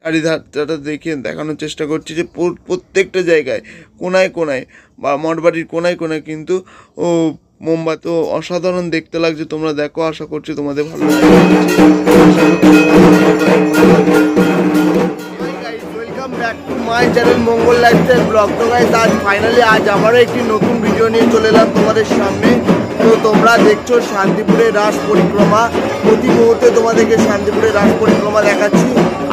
চারিধারটা দেখে দেখানোর চেষ্টা করছি যে প্রত্যেকটা জায়গায় কোনায় কোনায় বা মঠবাড়ির কোনায় কোনায় কিন্তু মোমবাতি অসাধারণ দেখতে লাগছে। তোমরা দেখো, আশা করছি তোমাদের ভালো লাগবে। Welcome back to my channel Mangal lifestyle blog. তো গাইস, আজ আবারও একটি নতুন ভিডিও নিয়ে চলে এলাম তোমাদের সামনে। তো তোমরা দেখছো শান্তিপুরের রাস পরিক্রমা। প্রতি মুহূর্তে তোমাদেরকে শান্তিপুরের রাস পরিক্রমা দেখাচ্ছি।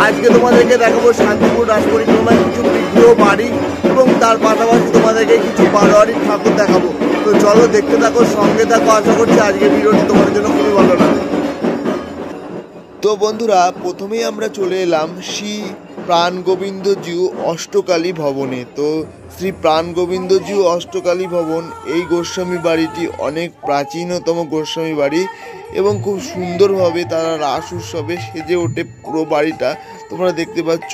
আজকে তোমাদেরকে দেখাবো শান্তিপুর রাস পরিক্রমায় কিছু বিগ্রহ বাড়ি এবং তার পাশাপাশি তোমাদেরকে কিছু বারোয়ারির ঠাকুর দেখাবো। তো চলো দেখতে থাকো, সঙ্গে থাকো। আশা করছি আজকের ভিডিওটি তোমাদের জন্য খুবই ভালো লাগবে। তো বন্ধুরা, প্রথমেই আমরা চলে এলাম শ্রী প্রাণগোবিন্দজিউ অষ্টকালী ভবনে। তো শ্রী প্রাণগোবিন্দজিউ অষ্টকালী ভবন, এই গোস্বামী বাড়িটি অনেক প্রাচীনতম গোস্বামী বাড়ি এবং খুব সুন্দরভাবে তারা রাস উৎসবে সেজে ওঠে পুরো বাড়িটা। তোমরা দেখতে পাচ্ছ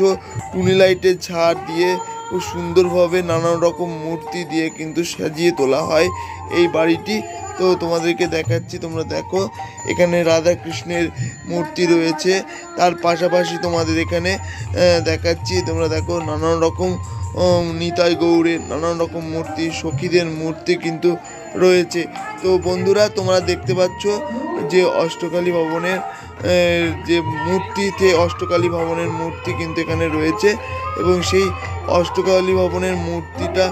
টুনি লাইটের ঝাড় দিয়ে খুব সুন্দরভাবে নানান রকম মূর্তি দিয়ে কিন্তু সাজিয়ে তোলা হয় এই বাড়িটি। তো তোমাদেরকে দেখাচ্ছি, তোমরা দেখো এখানে রাধা কৃষ্ণের মূর্তি রয়েছে। তার পাশাপাশি তোমাদের এখানে দেখাচ্ছি, তোমরা দেখো নানান রকম নিতাই গৌড়ের নানান রকম মূর্তি, সখীদের মূর্তি কিন্তু রয়েছে। তো বন্ধুরা, তোমরা দেখতে পাচ্ছ যে অষ্টকালী ভবনের যে মূর্তিতে অষ্টকালী ভবনের মূর্তি কিন্তু এখানে রয়েছে এবং সেই অষ্টকালী ভবনের মূর্তিটা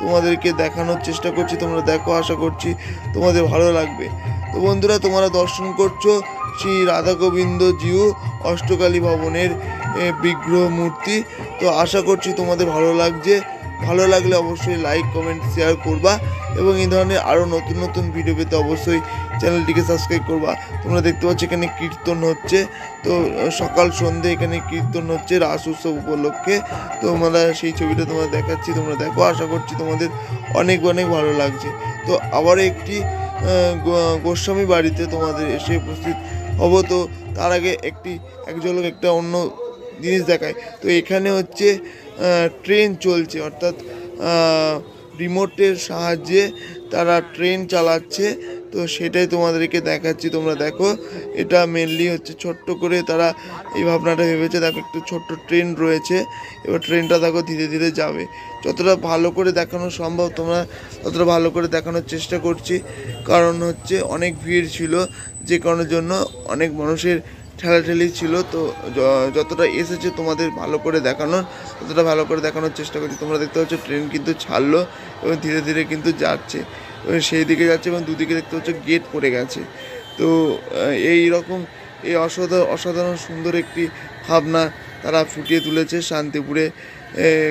তোমাদেরকে দেখানোর চেষ্টা করছি। তোমরা দেখো, আশা করছি তোমাদের ভালো লাগবে। তো বন্ধুরা, তোমরা দর্শন করছো শ্রী রাধা গোবিন্দজিউ অষ্টকালী ভবনের বিগ্রহ মূর্তি। তো আশা করছি তোমাদের ভালো লাগছে। ভালো লাগলে অবশ্যই লাইক, কমেন্ট, শেয়ার করবা এবং এই ধরনের আরও নতুন নতুন ভিডিও পেতে অবশ্যই চ্যানেলটিকে সাবস্ক্রাইব করবা। তোমরা দেখতে পাচ্ছ এখানে কীর্তন হচ্ছে। তো সকাল সন্ধ্যে এখানে কীর্তন হচ্ছে রাস উৎসব উপলক্ষে। তো আমরা সেই ছবিটা তোমরা দেখাচ্ছি, তোমরা দেখো। আশা করছি তোমাদের অনেক অনেক ভালো লাগছে। তো আবার একটি গোস্বামী বাড়িতে তোমাদের এসে উপস্থিত হব। তো তার আগে এক ঝলক একটা অন্য জিনিস দেখায়। তো এখানে হচ্ছে ট্রেন চলছে, অর্থাৎ রিমোটের সাহায্যে তারা ট্রেন চালাচ্ছে। তো সেটাই তোমাদেরকে দেখাচ্ছি, তোমরা দেখো। এটা মেনলি হচ্ছে ছোট্ট করে তারা এই ভাবনাটা ভেবেছে। দেখো একটু ছোট্ট ট্রেন রয়েছে, এবার ট্রেনটা দেখো ধীরে ধীরে যাবে। যতটা ভালো করে দেখানো সম্ভব তোমরা ততটা ভালো করে দেখানোর চেষ্টা করছি, কারণ হচ্ছে অনেক ভিড় ছিল, যে কারণের জন্য অনেক মানুষের ঠেলাঠেলি ছিল। তো যতটা এসেছে তোমাদের ভালো করে দেখানোর ততটা ভালো করে দেখানোর চেষ্টা করছি। তোমরা দেখতে পাচ্ছ ট্রেন কিন্তু ছাড়লো এবং ধীরে ধীরে কিন্তু যাচ্ছে, সেই দিকে যাচ্ছে এবং দুদিকে দেখতে পাচ্ছ গেট পড়ে গেছে। তো এই রকম এই অসাধারণ সুন্দর একটি ভাবনা তারা ফুটিয়ে তুলেছে শান্তিপুরে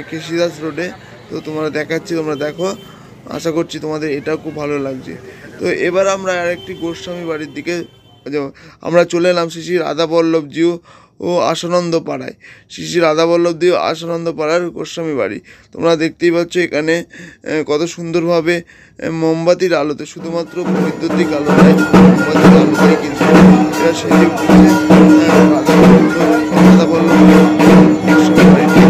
কেশিদাস রোডে। তো তোমরা দেখাচ্ছি, তোমরা দেখো। আশা করছি তোমাদের এটাও খুব ভালো লাগছে। তো এবার আমরা আরেকটি গোস্বামী বাড়ির দিকে আমরা চলে এলাম শ্রী শ্রী রাধাবল্লভজিউ ও আসানন্দ পাড়ায়। শ্রী শ্রী রাধাবল্লভজিউ আসানন্দ পাড়ার গোস্বামী বাড়ি। তোমরা দেখতেই পাচ্ছ এখানে কত সুন্দরভাবে মোমবাতির আলোতে, শুধুমাত্র বৈদ্যুতিক আলো নয়, মোমবাতির আলোতে কিন্তু এরা সেজে উঠেছে রাধাবল্লভ গোস্বামী বাড়িটি।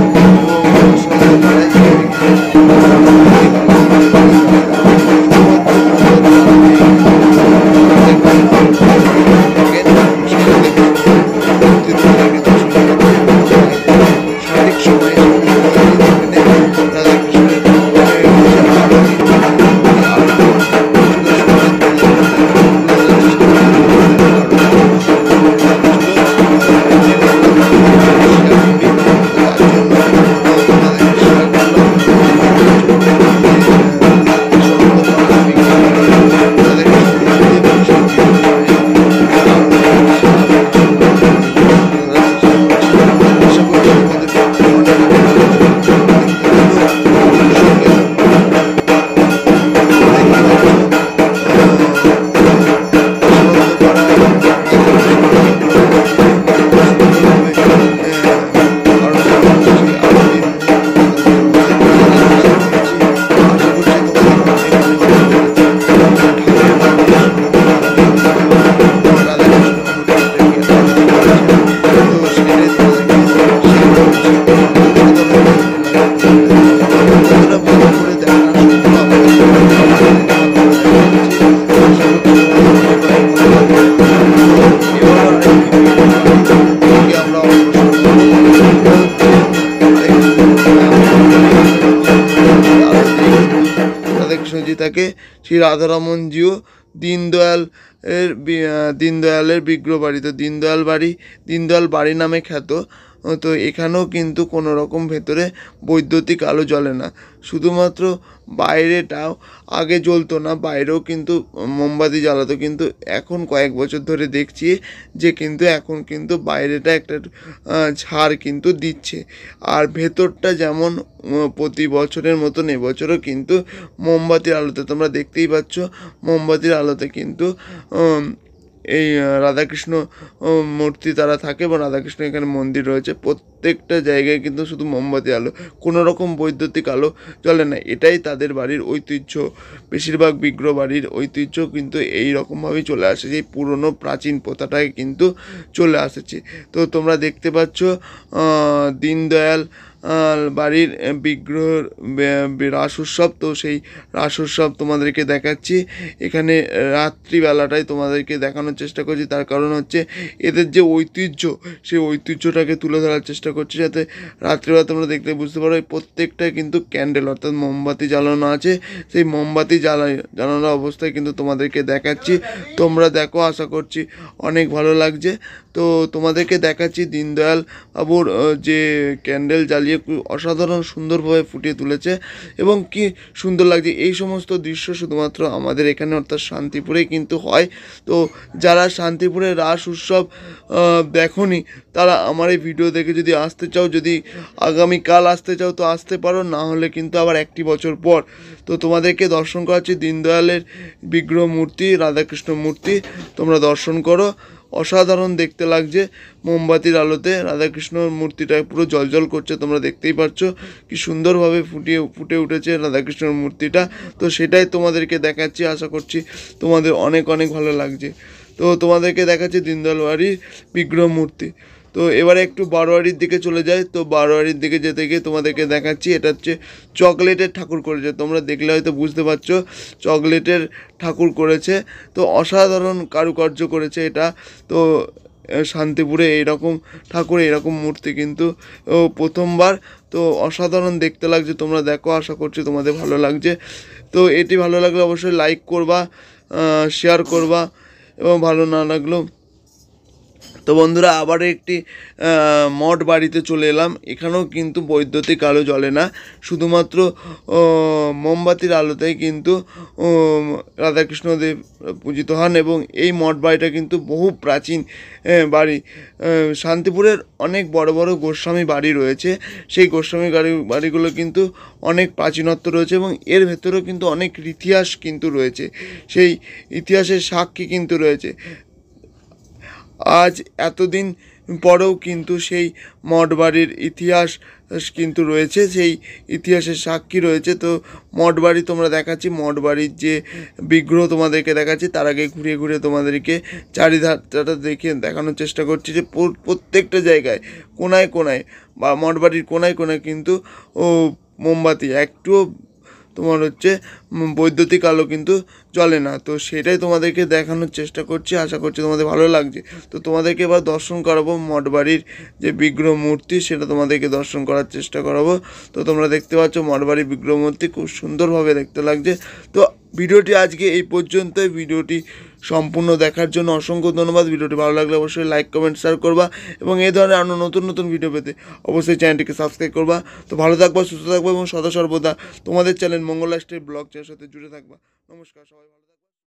থাকে শ্রী রাধারমনজিও দীনদয়ালের বিগ্রহ বাড়ি। তো দীনদয়াল বাড়ি নামে খ্যাত। তো এখানেও কিন্তু কোনো রকম ভেতরে বৈদ্যুতিক আলো জ্বলে না, শুধুমাত্র বাইরেটাও আগে জ্বলতো না, বাইরেও কিন্তু মোমবাতি জ্বালাতো, কিন্তু এখন কয়েক বছর ধরে দেখছি যে কিন্তু এখন কিন্তু বাইরেটা একটা ঝাড় কিন্তু দিচ্ছে। আর ভেতরটা যেমন প্রতি বছরের মতন এবছরও কিন্তু মোমবাতির আলোতে, তোমরা দেখতেই পাচ্ছ মোমবাতির আলোতে কিন্তু এই রাধাকৃষ্ণ মূর্তি তারা থাকে এবং রাধাকৃষ্ণ এখানে মন্দির রয়েছে। প্রত্যেকটা জায়গায় কিন্তু শুধু মোমবাতি আলো, কোনো রকম বৈদ্যুতিক আলো জ্বলে না। এটাই তাদের বাড়ির ঐতিহ্য। বেশিরভাগ বিগ্রহ বাড়ির ঐতিহ্য কিন্তু এই রকমভাবেই চলে আসে, যে পুরনো প্রাচীন প্রথাটাই কিন্তু চলে আসছে। তো তোমরা দেখতে পাচ্ছ দীনদয়াল বাড়ির বিগ্রহের রাস উৎসব। তো সেই রাস উৎসব তোমাদেরকে দেখাচ্ছি। এখানে রাত্রিবেলাটাই তোমাদেরকে দেখানোর চেষ্টা করছি, তার কারণ হচ্ছে এদের যে ঐতিহ্য, সেই ঐতিহ্যটাকে তুলে ধরার চেষ্টা করছি, যাতে রাত্রিবেলা তোমরা দেখতে বুঝতে পারো। এই প্রত্যেকটাই কিন্তু ক্যান্ডেল অর্থাৎ মোমবাতি জ্বালানো আছে। সেই মোমবাতি জ্বালানো অবস্থায় কিন্তু তোমাদেরকে দেখাচ্ছি। তোমরা দেখো, আশা করছি অনেক ভালো লাগছে। তো তোমাদেরকে দেখাচ্ছি দীনদয়াল বাবুর যে ক্যান্ডেল জ্বালিয়ে অসাধারণ সুন্দরভাবে ফুটিয়ে তুলেছে এবং কি সুন্দর লাগছে। এই সমস্ত দৃশ্য শুধুমাত্র আমাদের এখানে অর্থাৎ শান্তিপুরেই কিন্তু হয়। তো যারা শান্তিপুরের রাস উৎসব দেখোনি, তারা আমার এই ভিডিও দেখে যদি আসতে চাও, যদি আগামীকাল আসতে চাও তো আসতে পারো, না হলে কিন্তু আবার একটি বছর পর। তো তোমাদেরকে দর্শন করাচ্ছি দীনদয়ালের বিগ্রহ মূর্তি, রাধাকৃষ্ণ মূর্তি, তোমরা দর্শন করো। অসাধারণ দেখতে লাগছে মোমবাতির আলোতে। রাধাকৃষ্ণর মূর্তিটা পুরো জ্বলজ্বল করছে, তোমরা দেখতেই পাচ্ছ কি সুন্দরভাবে ফুটে উঠেছে রাধাকৃষ্ণর মূর্তিটা। তো সেটাই তোমাদেরকে দেখাচ্ছি, আশা করছি তোমাদের অনেক অনেক ভালো লাগছে। তো তোমাদেরকে দেখাচ্ছি দীনদয়াল বাড়ির বিগ্রহ মূর্তি। তো এবারে একটু বারোয়ারির দিকে চলে যায়। তো বারোয়ারির দিকে যেতে গিয়ে তোমাদেরকে দেখাচ্ছি, এটা হচ্ছে চকলেটের ঠাকুর করেছে। তোমরা দেখলে হয়তো বুঝতে পারছো চকলেটের ঠাকুর করেছে। তো অসাধারণ কারুকার্য করেছে এটা। তো শান্তিপুরে এইরকম ঠাকুর, এইরকম মূর্তি কিন্তু প্রথমবার। তো অসাধারণ দেখতে লাগছে, তোমরা দেখো, আশা করছি তোমাদের ভালো লাগছে। তো এটি ভালো লাগলে অবশ্যই লাইক করবা, শেয়ার করবা, এবং ভালো না লাগলেও। তো বন্ধুরা, আবার একটি মঠ বাড়িতে চলে এলাম। এখানেও কিন্তু বৈদ্যুতিক আলো জ্বলে না, শুধুমাত্র মোমবাতির আলোতেই কিন্তু রাধাকৃষ্ণদেব পূজিত হন। এবং এই মঠ বাড়িটা কিন্তু বহু প্রাচীন বাড়ি। শান্তিপুরের অনেক বড় বড় গোস্বামী বাড়ি রয়েছে, সেই গোস্বামী বাড়িগুলো কিন্তু অনেক প্রাচীনত্ব রয়েছে এবং এর ভেতরেও কিন্তু অনেক ইতিহাস কিন্তু রয়েছে, সেই ইতিহাসের সাক্ষী কিন্তু রয়েছে। আজ এতদিন পরেও কিন্তু সেই মঠ বাড়ির ইতিহাস কিন্তু রয়েছে, সেই ইতিহাসের সাক্ষী রয়েছে। তো মঠ বাড়ি তোমরা দেখাচ্ছি, মঠ বাড়ির যে বিগ্রহ তোমাদেরকে দেখাচ্ছি, তার আগে ঘুরে ঘুরে তোমাদেরকে চারিধারটা দেখে দেখানোর চেষ্টা করছি যে প্রত্যেকটা জায়গায় কোনায় কোনায় বা মঠ বাড়ির কোনায় কোনায় কিন্তু মোমবাতি, একটুও তোমার হচ্ছে বৈদ্যুতিক আলো কিন্তু জ্বলে না। তো সেটাই তোমাদেরকে দেখানোর চেষ্টা করছি, আশা করছি তোমাদের ভালো লাগছে। তো তোমাদেরকে এবার দর্শন করাবো মঠ বাড়ির যে বিগ্রহ মূর্তি, সেটা তোমাদেরকে দর্শন করার চেষ্টা করাবো। তো তোমরা দেখতে পাচ্ছ মঠ বাড়ির বিগ্রহ মূর্তি খুব সুন্দরভাবে দেখতে লাগছে। তো ভিডিওটি আজকে এই পর্যন্তই। ভিডিওটি সম্পূর্ণ দেখার জন্য অসংখ্য ধন্যবাদ। ভিডিওটি ভালো লাগলে অবশ্যই লাইক, কমেন্ট, শেয়ার করবা এবং এই ধরনের আরও নতুন নতুন ভিডিও পেতে অবশ্যই চ্যানেলটিকে সাবস্ক্রাইব করবা। তো ভালো থাকবা, সুস্থ থাকবা এবং সদা সর্বদা তোমাদের চ্যানেল মঙ্গল লাইফস্টাইল ব্লগ চ্যানেলের সাথে জুড়ে থাকবা। নমস্কার, সবাই ভালো থাকবে।